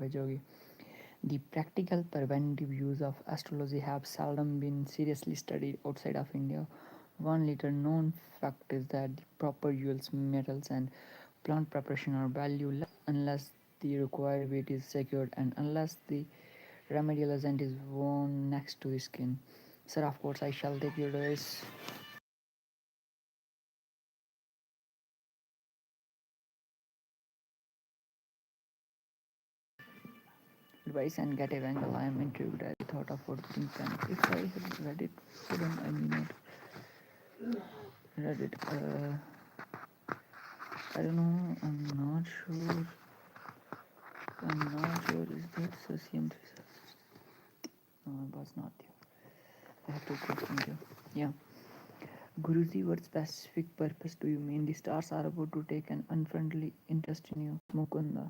a yogi. The practical preventive use of astrology have seldom been seriously studied outside of India. One little known fact is that the proper jewels, metals, and plant preparation are valueless unless the required weight is secured and unless the remedial agent is worn next to the skin. Sir, of course, I shall take your advice. Advice and get a angle. I am intrigued. I thought of what think and if I had read it, wouldn't I may not read it. I don't know. I'm not sure. I'm not sure. Is that Sasian? No, it was not there. I have to question you. Yeah. Guruji, what specific purpose do you mean? The stars are about to take an unfriendly interest in you. Mukunda.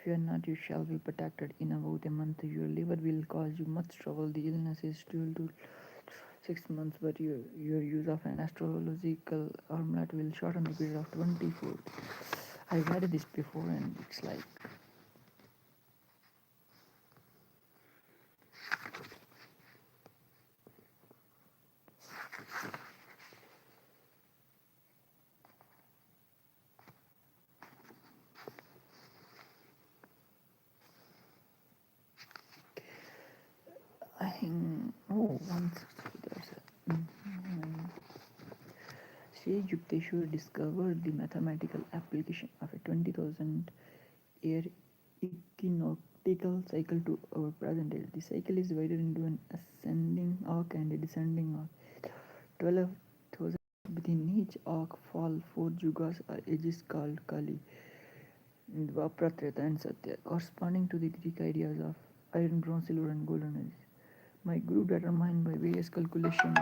Fear not, you shall be protected. In about a month, your liver will cause you much trouble. The illness is still to 6 months, but your use of an astrological amulet will shorten the period of 24. I read this before, and it's like I think oh once there's a, Sri Yukteswar discovered the mathematical application of a 20,000 year equinoctial cycle to our present age. The cycle is divided into an ascending arc and a descending arc. 12,000 within each arc fall four yugas or ages called Kali, Dwapara, Treta, and Satya, corresponding to the Greek ideas of iron, bronze, silver, and golden age. My group determined by various calculations.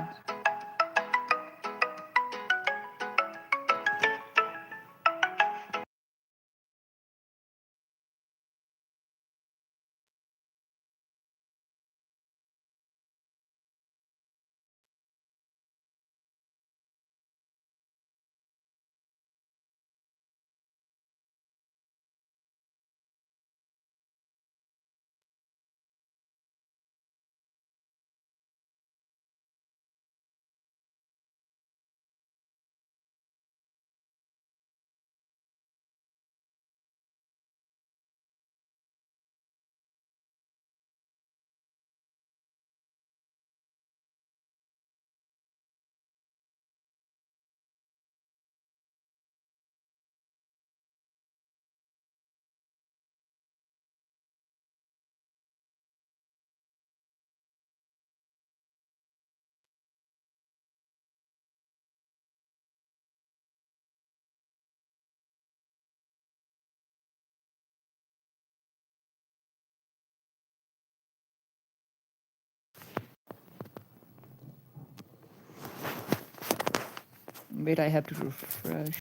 Wait, I have to refresh.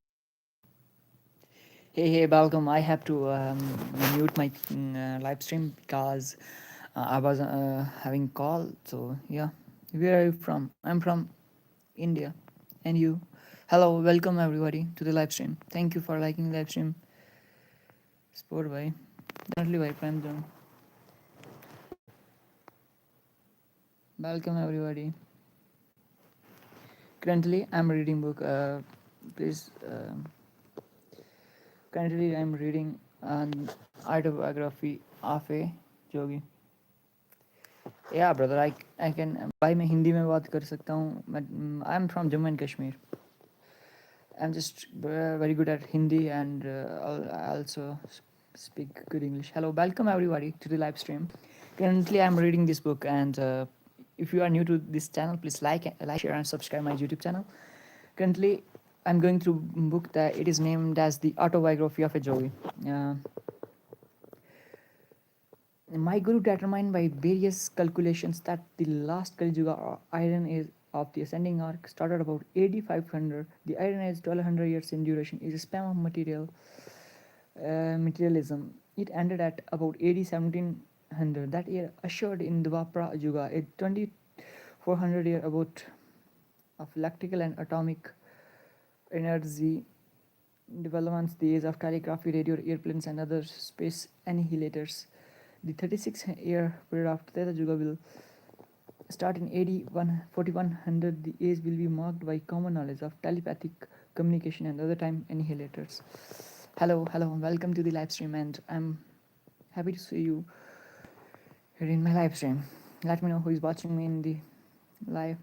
Hey, welcome. I have to mute my live stream because I was having call. So yeah, where are you from? I'm from India, and you? Hello, welcome everybody to the live stream. Thank you for liking the live stream. Sport by definitely by Prime Zone. Welcome everybody. Currently, I'm reading book. Please. Currently, I'm reading an autobiography of a yogi. Yeah, brother. I can भाई मैं हिंदी में बात कर सकता हूँ. I'm from Jammu and Kashmir. I'm just very good at Hindi and I also speak good English. Hello, welcome everybody to the live stream. Currently, I'm reading this book, and if you are new to this channel, please like, share, and subscribe my YouTube channel. Currently, I'm going through a book that it is named as the autobiography of a yogi. Uh, my guru determined by various calculations that the last Kali Yuga iron age of the ascending arc started about AD 500. The iron age, 1200 years in duration, is a span of materialism. It ended at about AD 1700. That year ushered in the Dwapara Yuga, a 2400 year about of electrical and atomic energy developments, the age of telegraphy, radio, airplanes, and other space annihilators. The 36-year period after Treta Yuga will start in AD 4100. The age will be marked by common knowledge of telepathic communication and other time annihilators. Hello, welcome to the live stream, and I'm happy to see you here in my live stream. Let me know who is watching me in the live.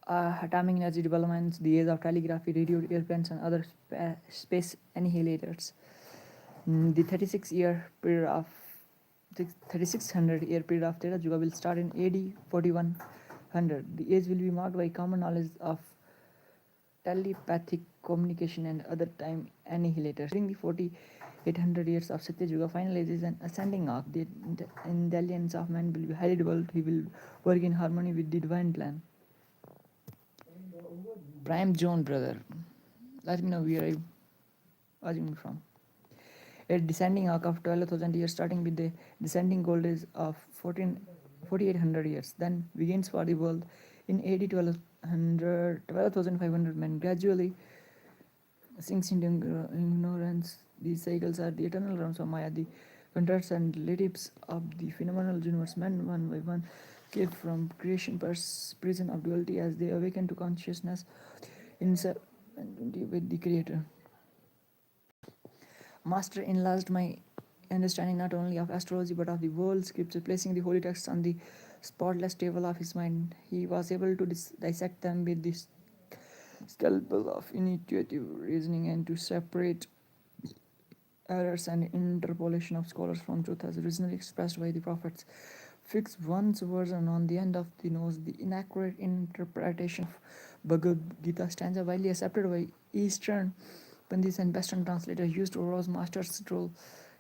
Atomic energy developments, the age of telegraphy, radio airplanes, and other space annihilators. The 3600-year period of Treta Yuga will start in AD 4100. The age will be marked by common knowledge of telepathic communication and other time annihilators. During the 4800 years of Satya Yuga, final age is an ascending arc. The intelligence of man will be highly developed. He will work in harmony with the divine plan. Prime Zone, brother. Let me know where you watching from. A descending arc of 12,000 years, starting with the descending gold age of 4800 years, then begins for the world in AD 12,500 men, gradually sinks into ignorance. These cycles are the eternal rounds of Maya, the contrasts and relatives of the phenomenal universe. Men, one by one, escape from creation prison of duality as they awaken to consciousness in with the Creator. Master enlarged my understanding not only of astrology but of the world scripture, placing the holy texts on the spotless table of his mind. He was able to dissect them with the scalpel of intuitive reasoning and to separate errors and interpolation of scholars from truth as originally expressed by the prophets. Fix one's version on the end of the nose. The inaccurate interpretation of Bhagavad Gita stanza, widely accepted by Eastern Pandits and Western translators, used to arouse master's troll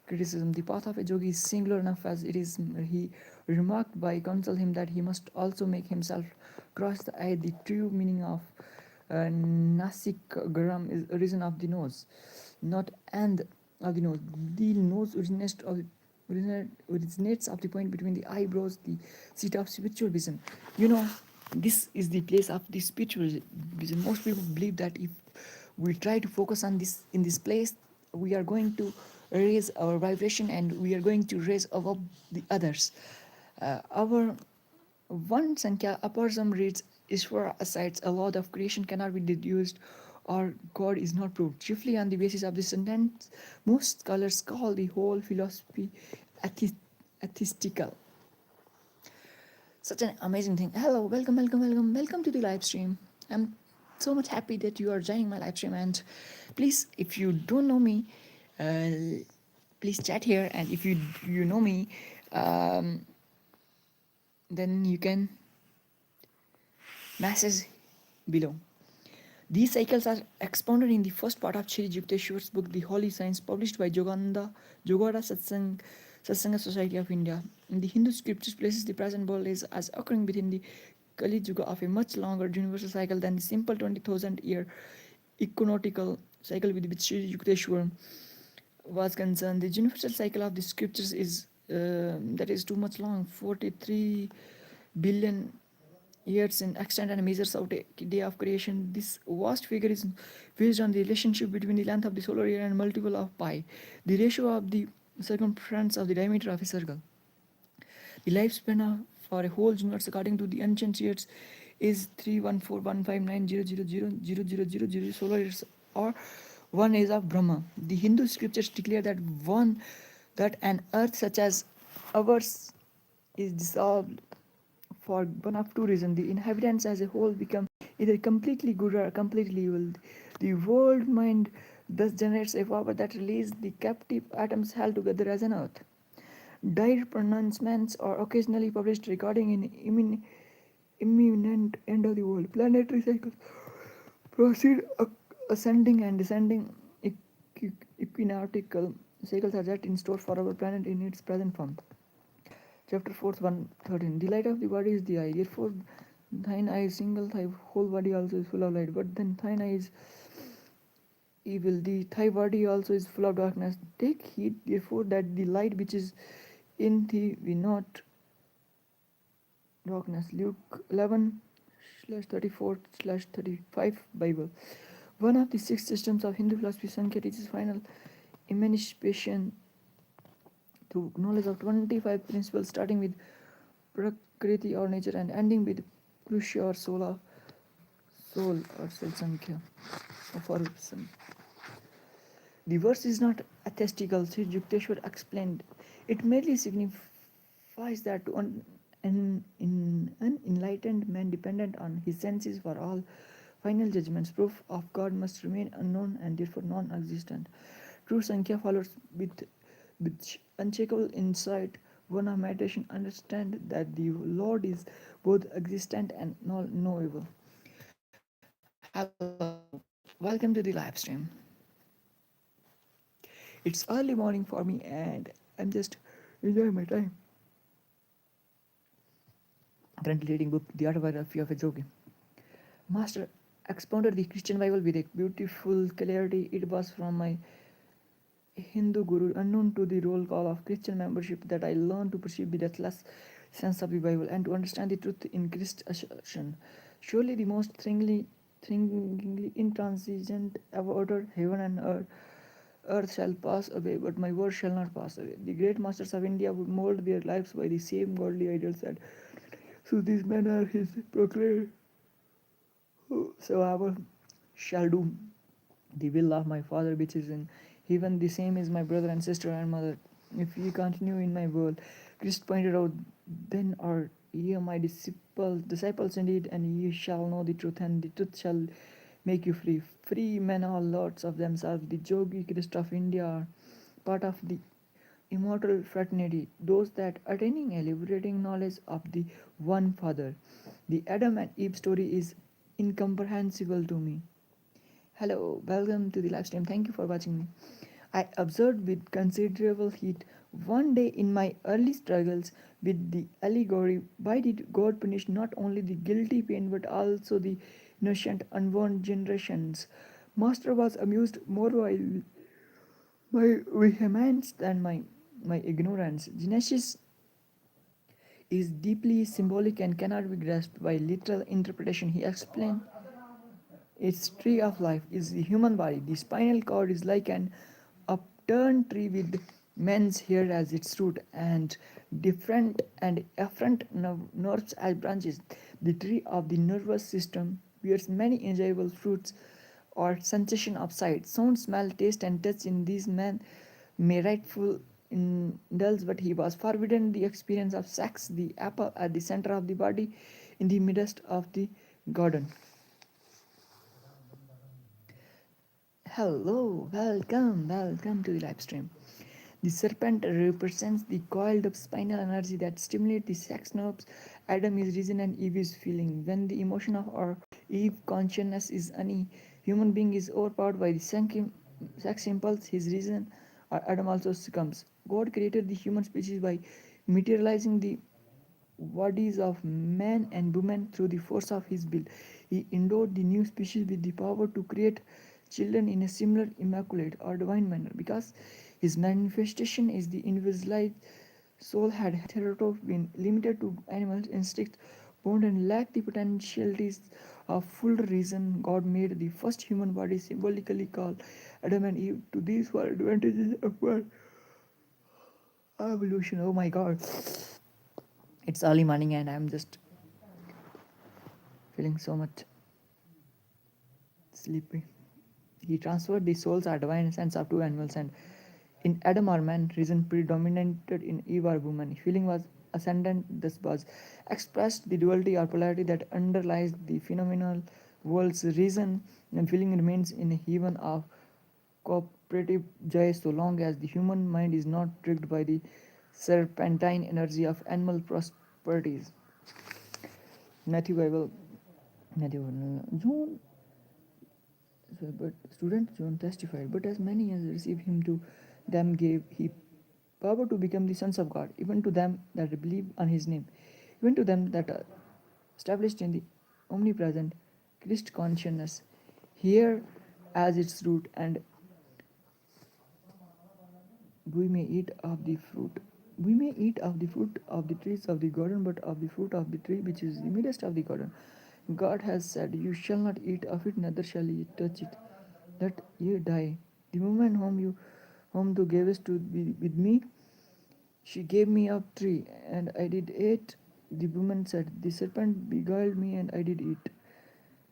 criticism. The path of a yogi is singular enough as it is. He remarked by counsel him that he must also make himself cross the eye. The true meaning of Nasik Garam is origin of the nose, not and of the nose. The nose originates of the point between the eyebrows, the seat of spiritual vision. This is the place of the spiritual vision. Most people believe that if we try to focus on this in this place, we are going to raise our vibration and we are going to raise above the others. Our one Sankhya Aparsam reads, Ishvara aside, a law of creation cannot be deduced or God is not proved. Chiefly on the basis of this sentence, most scholars call the whole philosophy atheistical. Such an amazing thing. Hello, welcome to the live stream. I'm so much happy that you are joining my live stream, and please, if you don't know me, please chat here, and if you know me, then you can message below. These cycles are expounded in the first part of Shri Yukteswar's book, The Holy Science, published by Jogada Satsanga Society of India. In the Hindu scriptures places the present world is as occurring within the Kali Yuga of a much longer universal cycle than the simple 20,000 year economical cycle with which Shri Yukteswar was concerned. The universal cycle of the scriptures is that is too much long, 43 billion years in extent and measures out a day of creation. This vast figure is based on the relationship between the length of the solar year and multiple of pi, the ratio of the circumference of the diameter of a circle. The lifespan for a whole universe, according to the ancient years, is 314,159,000,000 solar years, or one age of Brahma. The Hindu scriptures declare that an earth such as ours is dissolved for one of two reasons. The inhabitants as a whole become either completely good or completely evil. The world mind thus generates a power that releases the captive atoms held together as an earth. Dire pronouncements are occasionally published regarding an imminent end of the world. Planetary cycles proceed ascending and descending. Equinoctial cycles are set in store for our planet in its present form. Chapter 4, 113. The light of the body is the eye. Therefore, thine eye is single, thy whole body also is full of light. But then thine eye is evil, thy body also is full of darkness. Take heed, therefore, that the light which is in thee be not darkness. Luke 11/34/35 Bible. One of the six systems of Hindu philosophy, Sankhya, teaches final emancipation to knowledge of 25 principles, starting with Prakriti or nature and ending with Krusha or soul or soul Sankhya for some. The verse is not atheistical, Sri Yukteswar explained. It merely signifies that to an enlightened man dependent on his senses for all final judgments, proof of God must remain unknown and therefore non existent. True Sankhya follows with unshakable insight. One of meditation understand that the Lord is both existent and knowable. Hello, welcome to the live stream. It's early morning for me and I'm just enjoying my time. Currently reading book The Autobiography of a Yogi. Master expounded the Christian Bible with a beautiful clarity. It was from my Hindu guru, unknown to the roll call of Christian membership, that I learned to perceive the deathless sense of the Bible and to understand the truth in Christ's assertion. Surely the most thrillingly intransigent ever uttered, heaven and earth shall pass away, but my word shall not pass away. The great masters of India would mold their lives by the same godly ideals, and so these men are his proclaimed. Whosoever shall do the will of my Father which is in heaven, the same is my brother and sister and mother. If ye continue in my word, Christ pointed out, then are ye my disciples indeed, and ye shall know the truth, and the truth shall make you free. Free men are lords of themselves. The Yogi Christ of India are part of the immortal fraternity, those that attaining a liberating knowledge of the one Father. The Adam and Eve story is incomprehensible to me. Hello, welcome to the live stream. Thank you for watching me. I observed with considerable heat one day in my early struggles with the allegory, why did God punish not only the guilty pain but also the innocent unborn generations? Master was amused more by my vehemence than my ignorance. Genesis is deeply symbolic and cannot be grasped by literal interpretation. He explained its tree of life is the human body. The spinal cord is like an upturned tree with men's hair as its root and different and afferent nerves as branches. The tree of the nervous system bears many enjoyable fruits or sensation of sight, sound, smell, taste, and touch. In these men may rightful indulge, but he was forbidden the experience of sex, the apple at the center of the body, in the midst of the garden. Hello, welcome to the live stream. The serpent represents the coiled up spinal energy that stimulates the sex nerves. Adam is reason and Eve is feeling. When the emotion of our Eve consciousness is any human being is overpowered by the sex impulse, his reason or Adam also succumbs. God created the human species by materializing the bodies of man and woman through the force of his will. He endowed the new species with the power to create children in a similar immaculate or divine manner. Because his manifestation is the individualized soul had hitherto been limited to animal instincts, bound and lacked the potentialities of full reason. God made the first human body symbolically called Adam and Eve. To these were advantages of evolution. Oh my god. It's early morning and I'm just feeling so much sleepy. He transferred the soul's divine sense of two animals, and in Adam or man, reason predominated, in Eve or woman. Feeling was ascendant, thus was expressed the duality or polarity that underlies the phenomenal world's reason, and feeling remains in a heaven of cooperative joy so long as the human mind is not tricked by the serpentine energy of animal prosperities. Matthew Bible, John, but student John testified, but as many as received him, to them gave he power to become the sons of God, even to them that believe on his name, even to them that are established in the omnipresent Christ consciousness, here as its root, and we may eat of the fruit. We may eat of the fruit of the trees of the garden, but of the fruit of the tree which is in the midst of the garden, God has said, "You shall not eat of it, neither shall ye touch it, that ye die." The moment whom thou gavest to be with me, She gave me a tree, and I did eat. The woman said, the serpent beguiled me, and I did eat.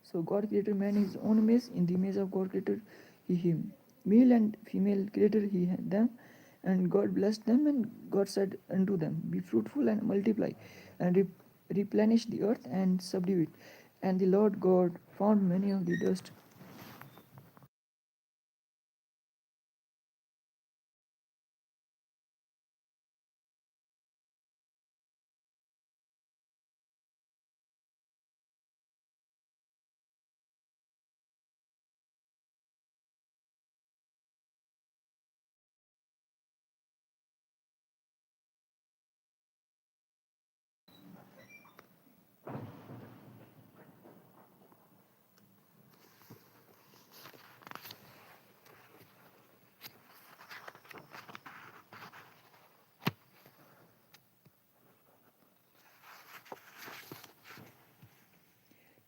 So God created man in his own image. In the image of God created he him. Male and female created he them. And God blessed them, and God said unto them, be fruitful and multiply, and replenish the earth and subdue it. And the Lord God found many of the dust.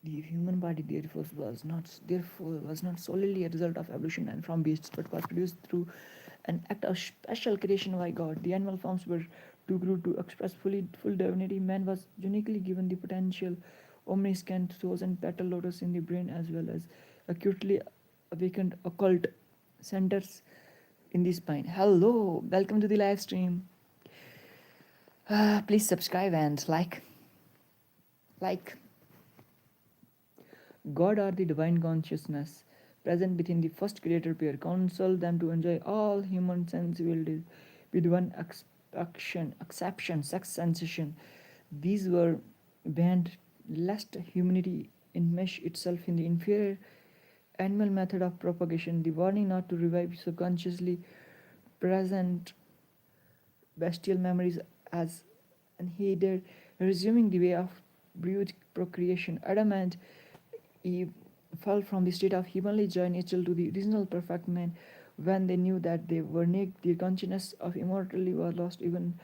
The human body therefore was not solely a result of evolution and from beasts, but was produced through an act of special creation by God. The animal forms were too crude to express full divinity. Man was uniquely given the potential omniscient source and petal lotus in the brain, as well as acutely awakened occult centers in the spine. Hello, welcome to the live stream. Please subscribe and like. God or the divine consciousness present within the first creator pair counsel them to enjoy all human sensibilities with one exception, sex sensation. These were banned lest humanity enmesh itself in the inferior animal method of propagation. The warning not to revive subconsciously present bestial memories as unheeded, resuming the way of brute procreation. Adam and Eve fell from the state of heavenly joy natural to the original perfect man when they knew that they were naked. Their consciousness of immortality was lost even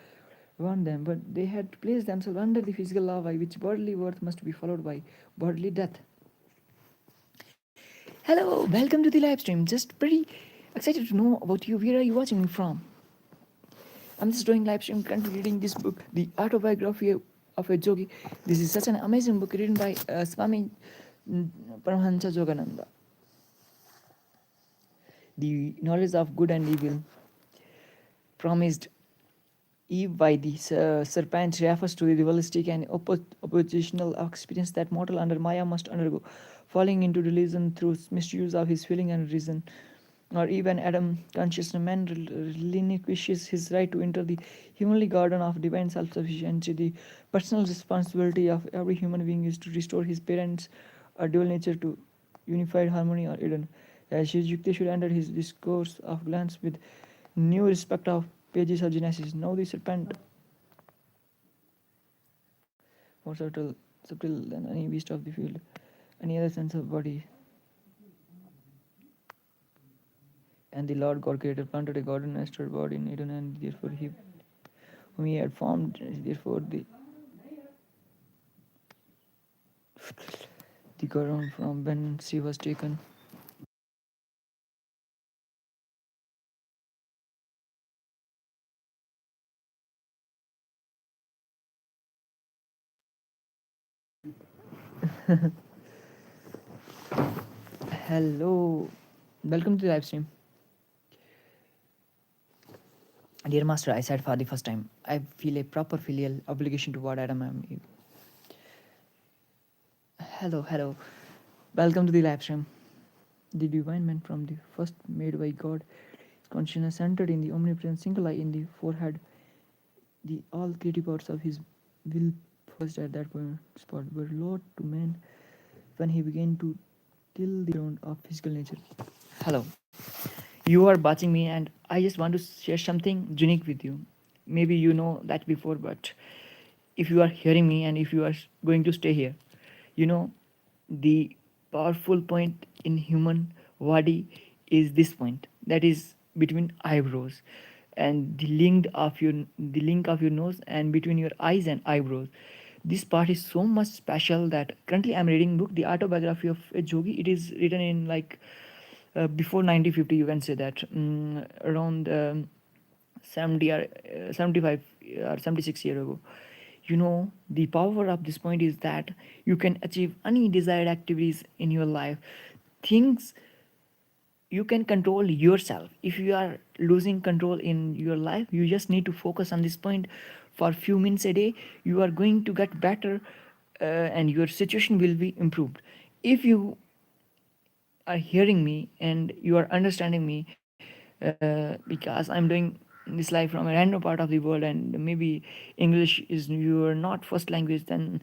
warned them, but they had placed themselves under the physical law by which bodily worth must be followed by bodily death. Hello, welcome to the live stream. Just pretty excited to know about you. Where are you watching me from? I'm just doing live stream currently reading this book, The Autobiography of a Yogi. This is such an amazing book written by Swami Paramahansa Yogananda. The knowledge of good and evil promised Eve by the serpent refers to the dualistic and oppositional experience that mortal under Maya must undergo, falling into religion through misuse of his feeling and reason. Or even Adam, conscious man, relinquishes his right to enter the heavenly garden of divine self-sufficiency. The personal responsibility of every human being is to restore his parents' or dual nature to unified harmony or Eden. As Yukti should enter his discourse of glance with new respect of pages of Genesis. Now the serpent, more subtle than any beast of the field, any other sense of body. And the Lord God created, planted a garden, and restored body in Eden, and therefore he whom he had formed, therefore the garden from whence she was taken. Hello, welcome to the live stream. Dear Master, I said for the first time, I feel a proper filial obligation toward Adam and Eve. Hello, welcome to the live stream. The divine man from the first made by God, consciousness centered in the omnipresent single eye in the forehead, the all creative parts of his will first at that point spot were Lord to man when he began to till the ground of physical nature. Hello, you are watching me, and I just want to share something unique with you. Maybe you know that before, but if you are hearing me and if you are going to stay here, you know the powerful point in human body is this point, that is between eyebrows, and the link of your nose and between your eyes and eyebrows. This part is so much special that currently I'm reading book, The Autobiography of a Yogi. It is written in like before 1950, you can say that, around 70 or 75 or 76 years ago. The power of this point is that you can achieve any desired activities in your life, things you can control yourself. If you are losing control in your life, you just need to focus on this point for a few minutes a day. You are going to get better, and your situation will be improved. If you are hearing me and you are understanding me, because I'm doing this live from a random part of the world, and maybe English is your not first language, then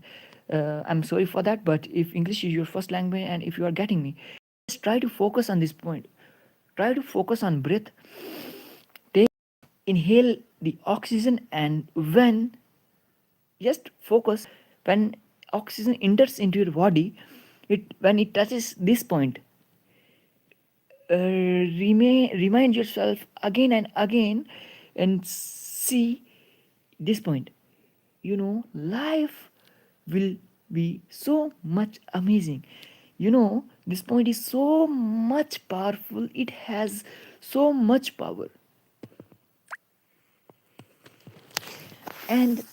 I'm sorry for that. But if English is your first language and if you are getting me, just try to focus on this point. Try to focus on breath. Take, inhale the oxygen, and when just focus when oxygen enters into your body, when it touches this point, remind yourself again and again and see this point. Life will be so much amazing. This point is so much powerful. It has so much power. And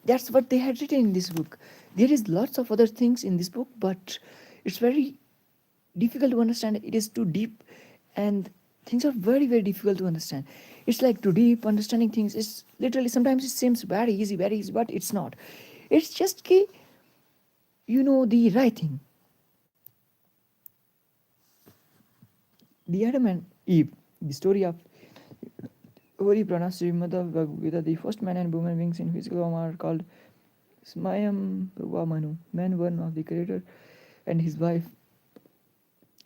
that's what they had written in this book. There is lots of other things in this book, but it's very difficult to understand. It is too deep, and things are very, very difficult to understand. It's like too deep. Understanding things is literally, sometimes it seems very easy, but it's not. It's just key, the right thing. The Adam and Eve, the story of Holy Prana Srimad Bhagavad Gita, the first man and woman beings in physical form are called Smayam Manu, man one of the creator, and his wife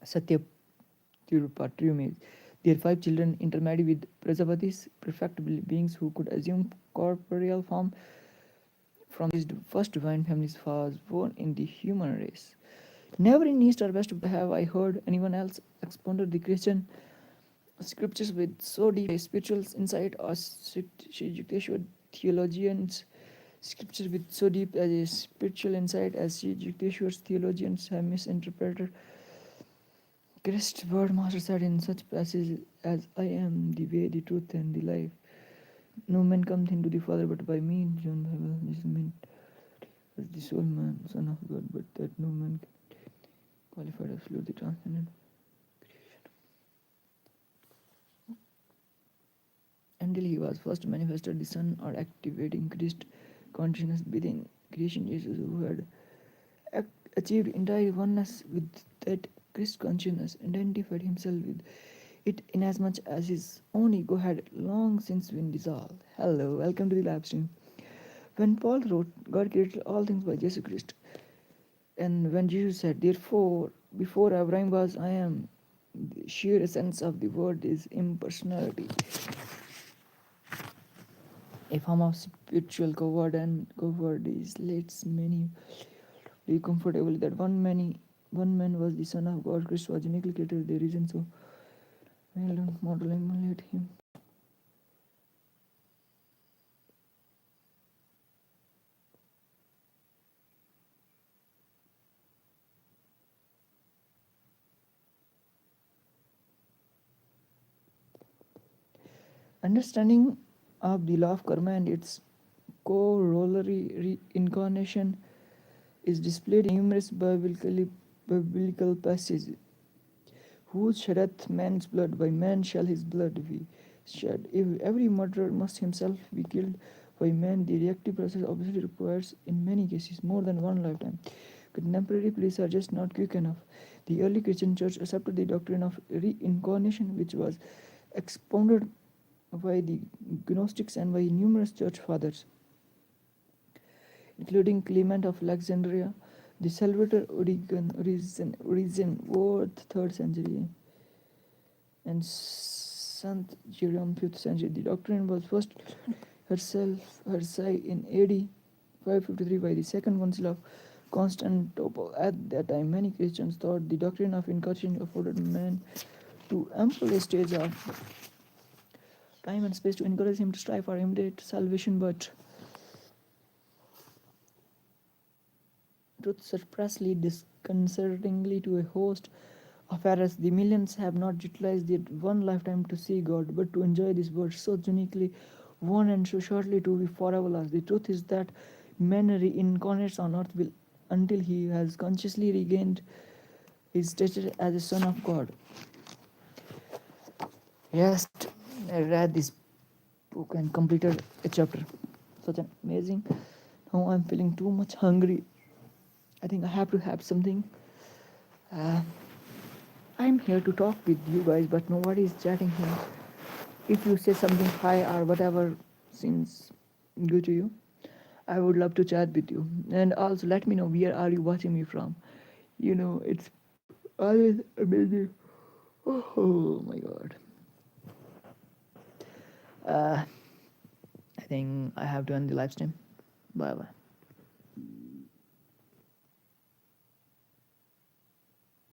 Satya Tirupatri. Their 5 children intermarried with Prajapatis, perfect beings who could assume corporeal form. From this first divine family was born in the human race. Never in East or West have I heard anyone else expounded the Christian scriptures with so deep a spiritual insight, or Yukteswar theologians scriptures with so deep as a spiritual insight as Yukteswar's theologians have misinterpreted. Christ's word master said in such passages as I am the way, the truth, and the life. No man comes into the Father but by me. John Bible. This meant as the soul man, son of God, but that no man can qualified absolutely transcendent until he was first manifested the Son, or activating Christ consciousness within creation. Jesus, who had achieved entire oneness with that Christ consciousness, identified himself with it inasmuch as his own ego had long since been dissolved. Hello, welcome to the live stream. When Paul wrote, God created all things by Jesus Christ, and when Jesus said, therefore, before Abraham was, I am, the sheer essence of the word is impersonality, a form of spiritual covered, and covered is lets many be comfortable that one man was the Son of God. Christ was uniquely created. There isn't so well don't model emulate him. Understanding of the law of karma and its corollary reincarnation is displayed in numerous biblical passages. Who sheddeth man's blood, by man shall his blood be shed. If every murderer must himself be killed by man, the reactive process obviously requires, in many cases, more than one lifetime. Contemporary police are just not quick enough. The early Christian church accepted the doctrine of reincarnation, which was expounded by the Gnostics and by numerous church fathers, including Clement of Alexandria, the Salvator Origen, 3rd century, and Saint Jerome, 5th century. The doctrine was first herself in AD 553 by the Second Council of Constantinople. At that time, many Christians thought the doctrine of incarnation afforded man to ample stage of time and space to encourage him to strive for immediate salvation, but truth surprisingly disconcertingly to a host Whereas the millions have not utilized their one lifetime to see God, but to enjoy this world so uniquely one and so shortly to be forever lost. The truth is that man reincarnates on earth will until he has consciously regained his stature as a son of God. Yes, I read this book and completed a chapter. Such an amazing. Now I'm feeling too much hungry. I think I have to have something. Uh, I'm here to talk with you guys, but nobody is chatting here. If you say something hi or whatever seems good to you, I would love to chat with you. And also let me know where are you watching me from. It's always amazing. Oh my god. Uh, I think I have to end the live stream. Bye bye.